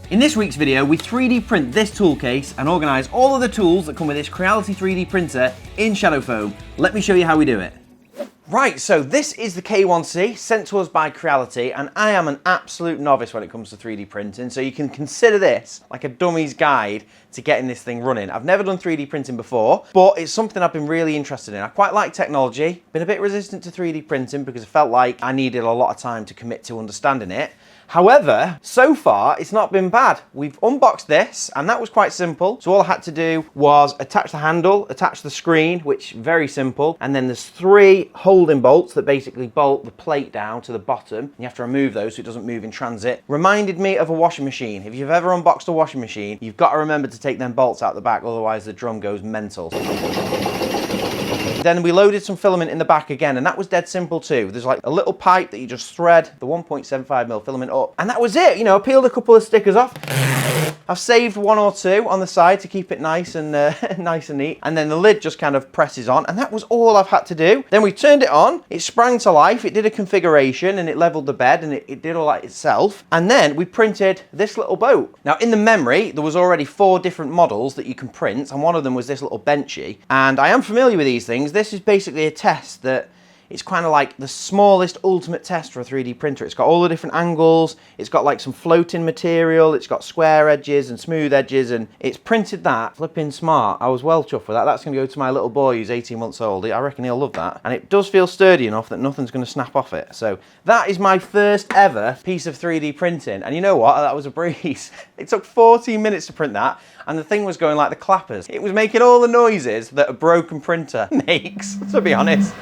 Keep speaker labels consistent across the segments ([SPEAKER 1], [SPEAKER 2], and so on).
[SPEAKER 1] In this week's video, we 3D print this tool case and organise all of the tools that come with this Creality 3D printer in shadow foam. Let me show you how we do it. Right, so this is the K1C sent to us by Creality, and I am an absolute novice when it comes to 3D printing, so you can consider this like a dummy's guide to getting this thing running. I've never done 3D printing before, but it's something I've been really interested in. I quite like technology, been a bit resistant to 3D printing because I felt like I needed a lot of time to commit to understanding it. However, so far, it's not been bad. We've unboxed this, and that was quite simple. So all I had to do was attach the handle, attach the screen, which very simple. And then there's 3 holding bolts that basically bolt the plate down to the bottom. You have to remove those so it doesn't move in transit. Reminded me of a washing machine. If you've ever unboxed a washing machine, you've got to remember to take them bolts out the back, otherwise the drum goes mental. Then we loaded some filament in the back again, and that was dead simple too. There's like a little pipe that you just thread the 1.75mm filament up, and that was it. You know, I peeled a couple of stickers off. I've saved 1 or 2 on the side to keep it nice and nice and neat. And then the lid just kind of presses on, and that was all I've had to do. Then we turned it on, it sprang to life, it did a configuration, and it leveled the bed, and it did all that itself. And then we printed this little boat. Now in the memory, there was already 4 different models that you can print, and one of them was this little benchy. And I am familiar with these things. This is basically a test that it's kind of like the smallest ultimate test for a 3D printer. It's got all the different angles, it's got like some floating material, it's got square edges and smooth edges, and it's printed that flipping smart. I was well chuffed with that. That's going to go to my little boy who's 18 months old. I reckon he'll love that. And it does feel sturdy enough that nothing's going to snap off it. So that is my first ever piece of 3D printing. And you know what? That was a breeze. It took 14 minutes to print that, and the thing was going like the clappers. It was making all the noises that a broken printer makes, to be honest.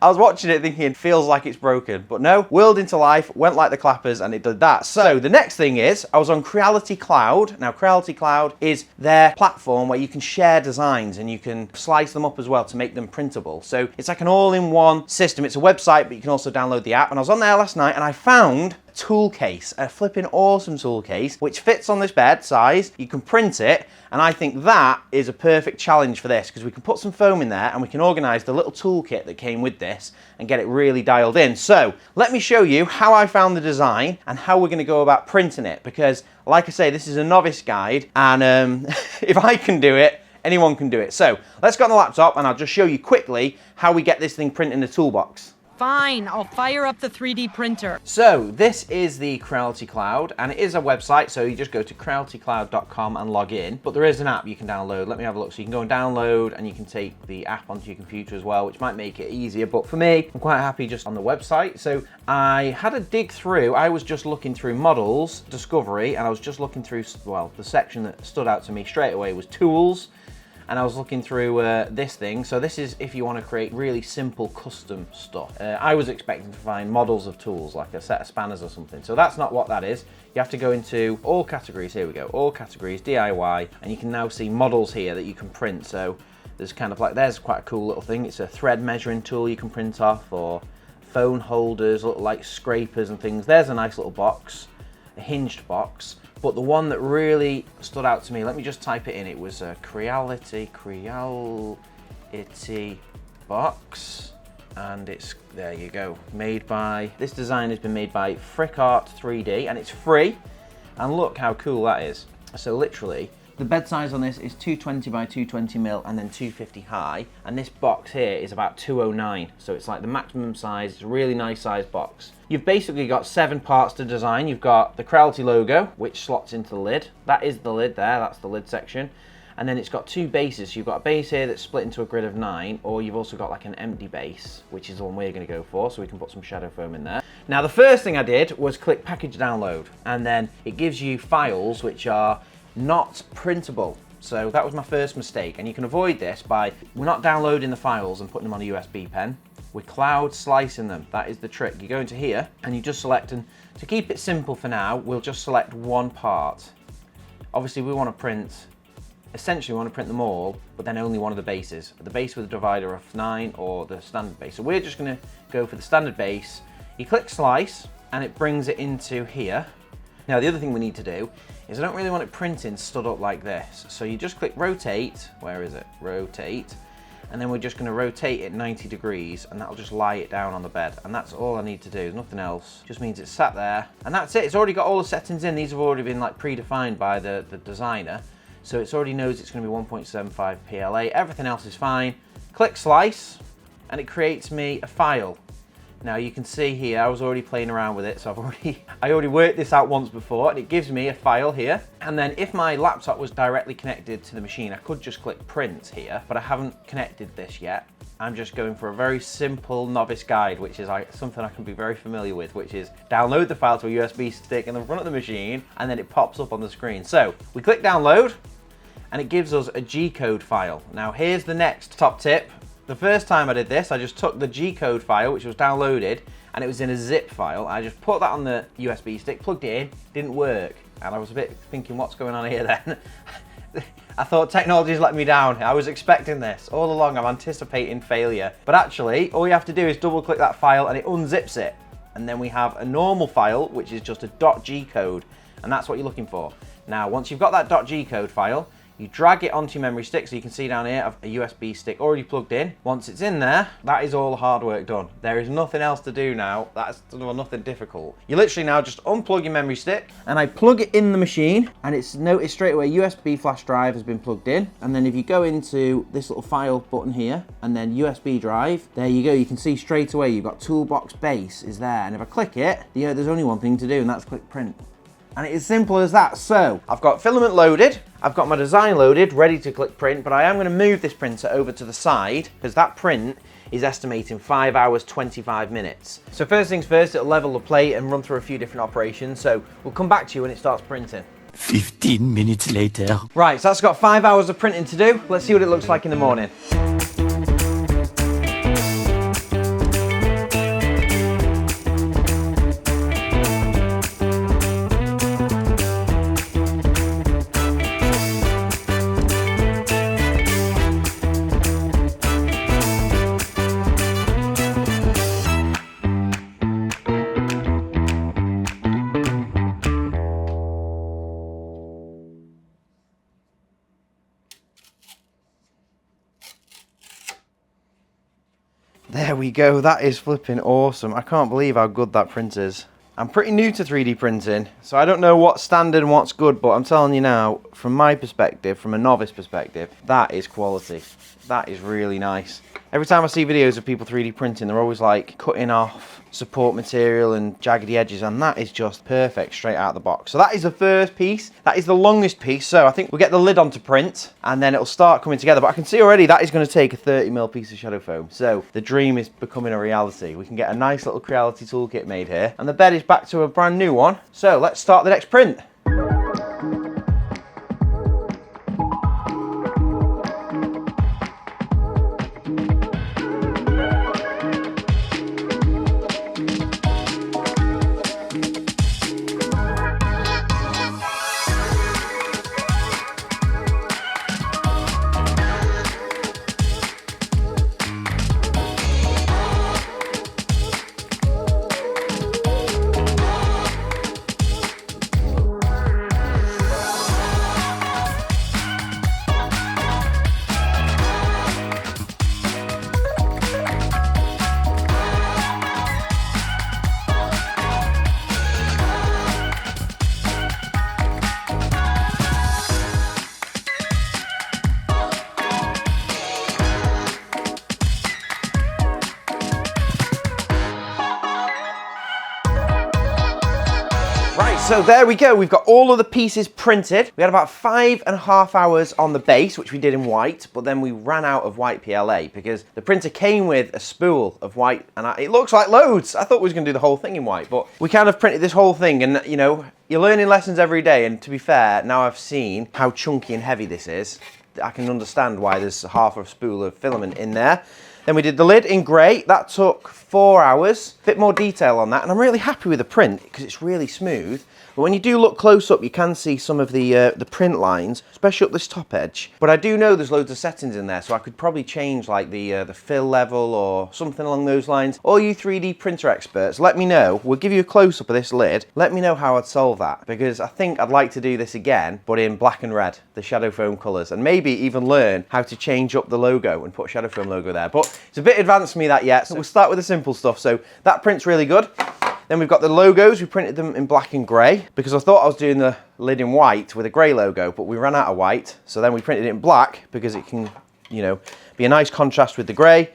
[SPEAKER 1] I was watching it thinking, feels like it's broken, but no, whirled into life, went like the clappers, and it did that. So the next thing is, I was on Creality Cloud. Now Creality Cloud is their platform where you can share designs and you can slice them up as well to make them printable. So it's like an all-in-one system. It's a website, but you can also download the app. And I was on there last night and I found a tool case, a flipping awesome tool case, which fits on this bed size. You can print it, and I think that is a perfect challenge for this because we can put some foam in there and we can organize the little toolkit that came with this and get it really dialed in. So let me show you how I found the design and how we're going to go about printing it, because like I say, this is a novice guide, and if I can do it, anyone can do it. So let's go on the laptop and I'll just show you quickly how we get this thing printed in the toolbox.
[SPEAKER 2] Fine, I'll fire up the 3D printer.
[SPEAKER 1] So this is the Creality Cloud, and it is a website, so you just go to crealitycloud.com and log in. But there is an app you can download. Let me have a look. So you can go and download, and you can take the app onto your computer as well, which might make it easier. But for me, I'm quite happy just on the website. So I had a dig through. I was just looking through models, discovery, and I was just looking through, well, the section that stood out to me straight away was tools. And I was looking through this thing. So this is if you want to create really simple custom stuff. I was expecting to find models of tools, like a set of spanners or something. So that's not what that is. You have to go into all categories. Here we go, all categories, DIY. And you can now see models here that you can print. So there's kind of like, there's quite a cool little thing. It's a thread measuring tool you can print off, or phone holders, look like scrapers and things. There's a nice little box, a hinged box. But the one that really stood out to me, let me just type it in, it was a Creality box, and it's, there you go, made by, this design has been made by FrickArt 3D, and it's free, and look how cool that is. So literally, the bed size on this is 220 by 220mm and then 250 high, and this box here is about 209, so it's like the maximum size. It's a really nice size box. You've basically got 7 parts to design. You've got the Creality logo, which slots into the lid. That is the lid there, that's the lid section. And then it's got 2 bases. You've got a base here that's split into a grid of 9, or you've also got like an empty base, which is the one we're going to go for, so we can put some shadow foam in there. Now the first thing I did was click package download, and then it gives you files which are not printable. So that was my first mistake, and you can avoid this by, we're not downloading the files and putting them on a USB pen, we're cloud slicing them. That is the trick. You go into here and you just select, and to keep it simple for now, we'll just select one part. Obviously we want to print, essentially we want to print them all, but then only one of the bases, the base with a divider of 9 or the standard base. So we're just going to go for the standard base. You click slice and it brings it into here. Now the other thing we need to do is, I don't really want it printing stood up like this. So you just click rotate, where is it? Rotate. and then we're just going to rotate it 90 degrees, and that'll just lie it down on the bed. And that's all I need to do, nothing else. Just means it's sat there, and that's it. It's already got all the settings in. These have already been like predefined by the designer, so it's already knows it's going to be 1.75 PLA. Everything else is fine. Click slice, and it creates me a file. Now you can see here, I was already playing around with it, so I already worked this out once before, and it gives me a file here. And then if my laptop was directly connected to the machine, I could just click print here, but I haven't connected this yet. I'm just going for a very simple novice guide, which is something I can be very familiar with, which is download the file to a USB stick in the front of the machine, and then it pops up on the screen. So we click download, and it gives us a G-code file. Now here's the next top tip. The first time I did this, I just took the G-code file, which was downloaded, and it was in a zip file. I just put that on the USB stick, plugged it in, didn't work. And I was a bit thinking, what's going on here then? I thought technology's let me down. I was expecting this. All along, I'm anticipating failure. But actually, all you have to do is double click that file and it unzips it. And then we have a normal file, which is just a .g code. And that's what you're looking for. Now, once you've got that .g code file, you drag it onto your memory stick, so you can see down here, I've a USB stick already plugged in. Once it's in there, that is all the hard work done. There is nothing else to do now. That's nothing difficult. You literally now just unplug your memory stick, and I plug it in the machine, and it's noticed straight away USB flash drive has been plugged in. And then if you go into this little file button here, and then USB drive, there you go. You can see straight away you've got Toolbox base is there. And if I click it, there's only one thing to do, and that's click print. And it's as simple as that. So I've got filament loaded, I've got my design loaded, ready to click print, but I am going to move this printer over to the side because that print is estimating 5 hours, 25 minutes. So first things first, it'll level the plate and run through a few different operations. So we'll come back to you when it starts printing.
[SPEAKER 3] 15 minutes later.
[SPEAKER 1] Right, so that's got 5 hours of printing to do. Let's see what it looks like in the morning. There we go, that is flipping awesome. I can't believe how good that print is. I'm pretty new to 3D printing, so I don't know what's standard and what's good, but I'm telling you now, from my perspective, from a novice perspective, that is quality. That is really nice. Every time I see videos of people 3D printing, they're always like cutting off support material and jaggedy edges, and that is just perfect straight out of the box. So that is the first piece. That is the longest piece. So I think we'll get the lid onto print and then it'll start coming together. But I can see already that is going to take a 30mm piece of shadow foam. So the dream is becoming a reality. We can get a nice little Creality toolkit made here, and the bed is back to a brand new one. So let's start the next print. So there we go, we've got all of the pieces printed. We had about 5.5 hours on the base, which we did in white, but then we ran out of white PLA because the printer came with a spool of white, and it looks like loads. I thought we was gonna do the whole thing in white, but we kind of printed this whole thing, and you know, you're learning lessons every day, and to be fair, now I've seen how chunky and heavy this is, I can understand why there's half a spool of filament in there. Then we did the lid in grey. That took 4 hours. A bit more detail on that, and I'm really happy with the print because it's really smooth. But when you do look close up, you can see some of the print lines, especially up this top edge. But I do know there's loads of settings in there, so I could probably change like the fill level or something along those lines. All you 3D printer experts, let me know. We'll give you a close-up of this lid. Let me know how I'd solve that, because I think I'd like to do this again, but in black and red, the shadow foam colours, and maybe even learn how to change up the logo and put shadow foam logo there. But it's a bit advanced for me that yet, so we'll start with the simple stuff. So that print's really good. Then we've got the logos. We printed them in black and grey because I thought I was doing the lid in white with a grey logo, but we ran out of white. So then we printed it in black because it can, you know, be a nice contrast with the grey.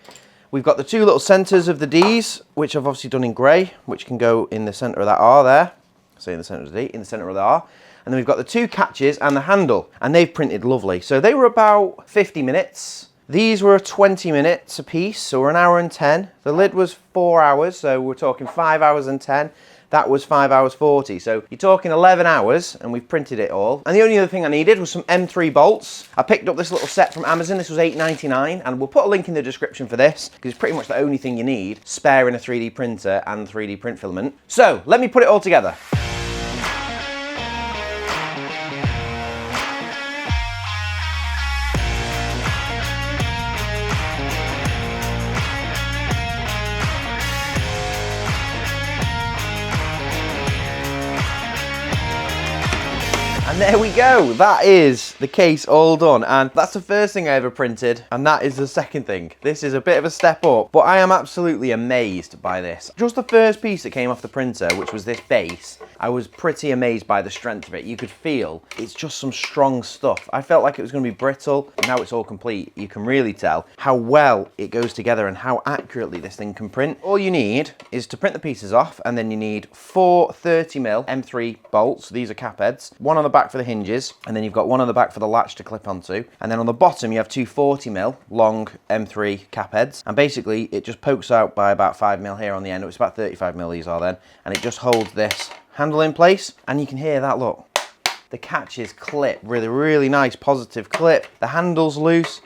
[SPEAKER 1] We've got the two little centres of the Ds, which I've obviously done in grey, which can go in the centre of that R there. So in the centre of the D, in the centre of the R. And then we've got the two catches and the handle, and they've printed lovely. So they were about 50 minutes. These were 20 minutes a piece, so we're 1 hour and 10. The lid was 4 hours, so we're talking 5 hours and 10. That was 5 hours 40. So you're talking 11 hours, and we've printed it all. And the only other thing I needed was some M3 bolts. I picked up this little set from Amazon. This was $8.99, and we'll put a link in the description for this, because it's pretty much the only thing you need, spare in a 3D printer and 3D print filament. So let me put it all together. And there we go, that is the case all done, and that's the first thing I ever printed, and that is the second thing. This is a bit of a step up, but I am absolutely amazed by this. Just the first piece that came off the printer, which was this base, I was pretty amazed by the strength of it. You could feel it's just some strong stuff. I felt like it was going to be brittle. Now it's all complete. You can really tell how well it goes together and how accurately this thing can print. All you need is to print the pieces off, and then you need 4 30mm M3 bolts. These are cap heads. One on the back for the hinges, and then you've got one on the back for the latch to clip onto, and then on the bottom you have 2 40mm long M3 cap heads, and basically it just pokes out by about 5mm here on the end. It's about 35mm these are then, and it just holds this handle in place, and you can hear that, look, the catches clip, really nice positive clip. The handle's loose.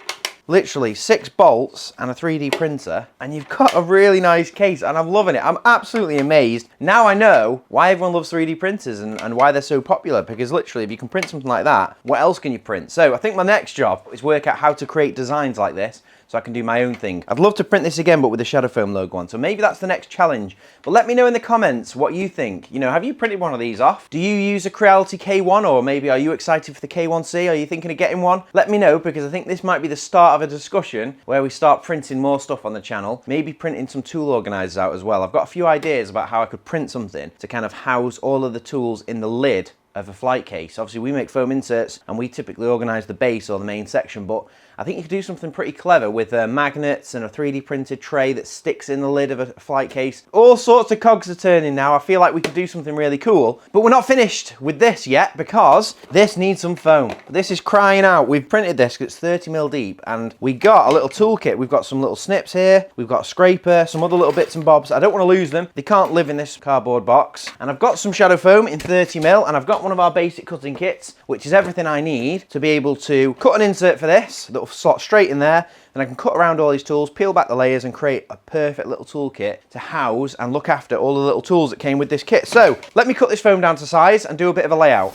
[SPEAKER 1] Literally 6 bolts and a 3D printer, and you've got a really nice case, and I'm loving it. I'm absolutely amazed. Now I know why everyone loves 3D printers and why they're so popular, because literally if you can print something like that, what else can you print? So I think my next job is work out how to create designs like this so I can do my own thing. I'd love to print this again, but with the shadow foam logo on, so maybe that's the next challenge. But let me know in the comments what you think. You know, have you printed one of these off? Do you use a Creality K1, or maybe are you excited for the K1C? Are you thinking of getting one? Let me know, because I think this might be the start of a discussion where we start printing more stuff on the channel, maybe printing some tool organisers out as well. I've got a few ideas about how I could print something to kind of house all of the tools in the lid of a flight case. Obviously we make foam inserts and we typically organise the base or the main section, but I think you could do something pretty clever with magnets and a 3D printed tray that sticks in the lid of a flight case. All sorts of cogs are turning now. I feel like we could do something really cool, but we're not finished with this yet because this needs some foam. This is crying out. We've printed this because it's 30mm deep, and we got a little toolkit. We've got some little snips here. We've got a scraper, some other little bits and bobs. I don't want to lose them. They can't live in this cardboard box. And I've got some shadow foam in 30mm, and I've got one of our basic cutting kits, which is everything I need to be able to cut an insert for this that'll slot straight in there. Then I can cut around all these tools, peel back the layers, and create a perfect little toolkit to house and look after all the little tools that came with this kit. So let me cut this foam down to size and do a bit of a layout.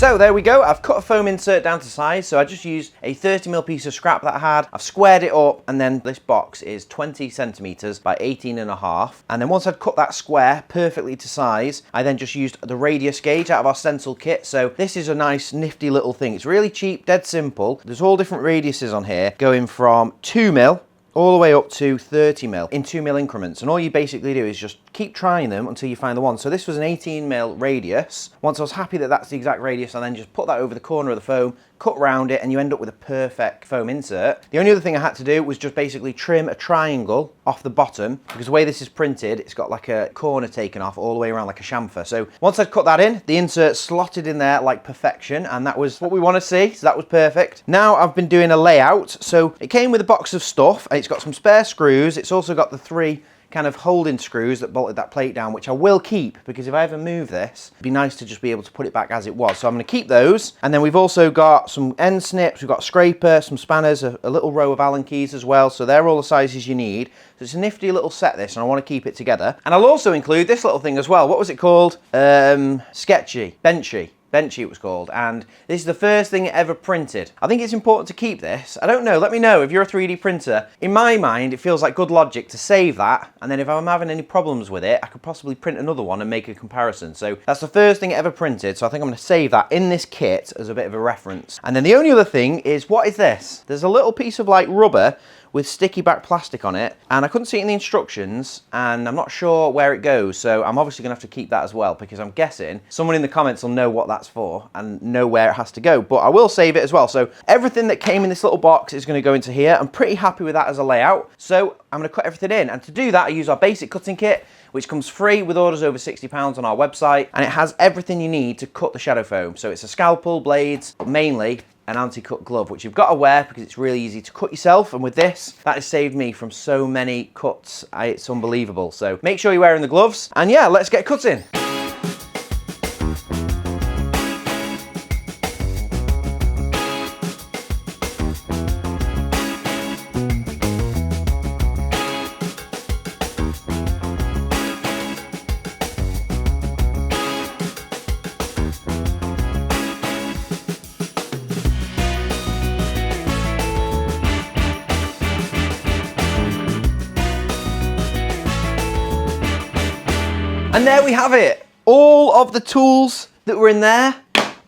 [SPEAKER 1] So there we go, I've cut a foam insert down to size, so I just used a 30mm piece of scrap that I had, I've squared it up, and then this box is 20 centimeters by 18.5. And then once I'd cut that square perfectly to size, I then just used the radius gauge out of our stencil kit. So this is a nice nifty little thing. It's really cheap, dead simple. There's all different radiuses on here, going from 2mm all the way up to 30mm in 2mm increments, and all you basically do is just keep trying them until you find the one. So this was an 18mm radius. Once I was happy that that's the exact radius, I then just put that over the corner of the foam, cut around it, and you end up with a perfect foam insert. The only other thing I had to do was just basically trim a triangle off the bottom, because the way this is printed, it's got like a corner taken off all the way around like a chamfer. So once I'd cut that in, the insert slotted in there like perfection, and that was what we want to see, so that was perfect. Now I've been doing a layout. So it came with a box of stuff, and it's got some spare screws. It's also got the 3 kind of holding screws that bolted that plate down, which I will keep, because if I ever move this, it'd be nice to just be able to put it back as it was. So I'm going to keep those. And then we've also got some end snips, we've got a scraper, some spanners, a little row of Allen keys as well. So they're all the sizes you need. So it's a nifty little set, this, and I want to keep it together. And I'll also include this little thing as well. What was it called? Benchy it was called, and this is the first thing it ever printed. I think it's important to keep this. I don't know, let me know if you're a 3D printer. In my mind, it feels like good logic to save that, and then if I'm having any problems with it, I could possibly print another one and make a comparison. So that's the first thing it ever printed, so I think I'm going to save that in this kit as a bit of a reference. And then the only other thing is, what is this? There's a little piece of like rubber with sticky back plastic on it, and I couldn't see it in the instructions, and I'm not sure where it goes, so I'm obviously gonna have to keep that as well, because I'm guessing someone in the comments will know what that's for and know where it has to go, but I will save it as well. So everything that came in this little box is gonna go into here. I'm pretty happy with that as a layout, so I'm gonna cut everything in, and to do that I use our basic cutting kit, which comes free with orders over £60 on our website, and it has everything you need to cut the shadow foam. So it's a scalpel, blades, but mainly an anti-cut glove, which you've got to wear because it's really easy to cut yourself, and with this, that has saved me from so many cuts. It's unbelievable. So make sure you're wearing the gloves, and yeah, let's get cutting. And there we have it. All of the tools that were in there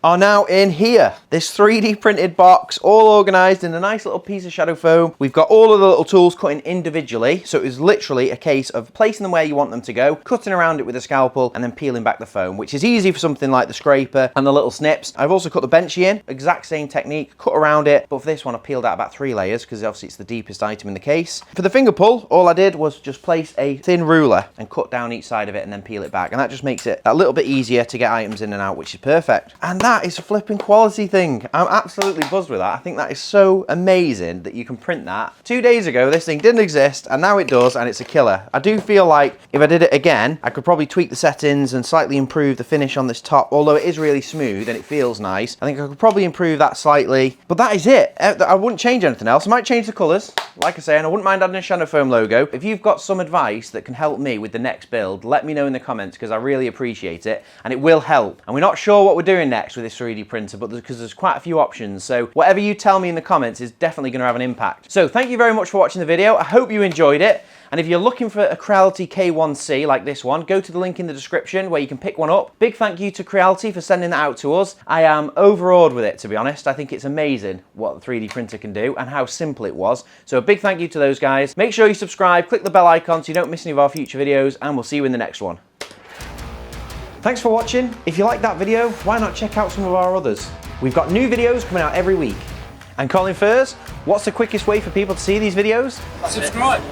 [SPEAKER 1] are now in here. This 3D printed box, all organised in a nice little piece of shadow foam. We've got all of the little tools cutting individually, so it was literally a case of placing them where you want them to go, cutting around it with a scalpel, and then peeling back the foam, which is easy for something like the scraper and the little snips. I've also cut the benchy in, exact same technique, cut around it, but for this one I peeled out about 3 layers, because obviously it's the deepest item in the case. For the finger pull, all I did was just place a thin ruler and cut down each side of it and then peel it back, and that just makes it a little bit easier to get items in and out, which is perfect. And that is a flipping quality thing. I'm absolutely buzzed with that. I think that is so amazing that you can print that. 2 days ago this thing didn't exist, and now it does, and it's a killer. I do feel like if I did it again, I could probably tweak the settings and slightly improve the finish on this top, although it is really smooth and it feels nice. I think I could probably improve that slightly, but that is it. I wouldn't change anything else. I might change the colours, like I say, and I wouldn't mind adding a shadow foam logo. If you've got some advice that can help me with the next build, let me know in the comments, because I really appreciate it, and it will help. And we're not sure what we're doing next with this 3D printer, but because there's quite a few options, so whatever you tell me in the comments is definitely going to have an impact. So thank you very much for watching the video. I hope you enjoyed it, and if you're looking for a Creality K1C like this one, go to the link in the description where you can pick one up. Big thank you to Creality for sending that out to us. I am overawed with it, to be honest. I think it's amazing what the 3D printer can do and how simple it was. So a big thank you to those guys. Make sure you subscribe, click the bell icon so you don't miss any of our future videos, and we'll see you in the next one. Thanks for watching. If you like that video, why not check out some of our others? We've got new videos coming out every week. And Colin Furs, what's the quickest way for people to see these videos?
[SPEAKER 4] Subscribe.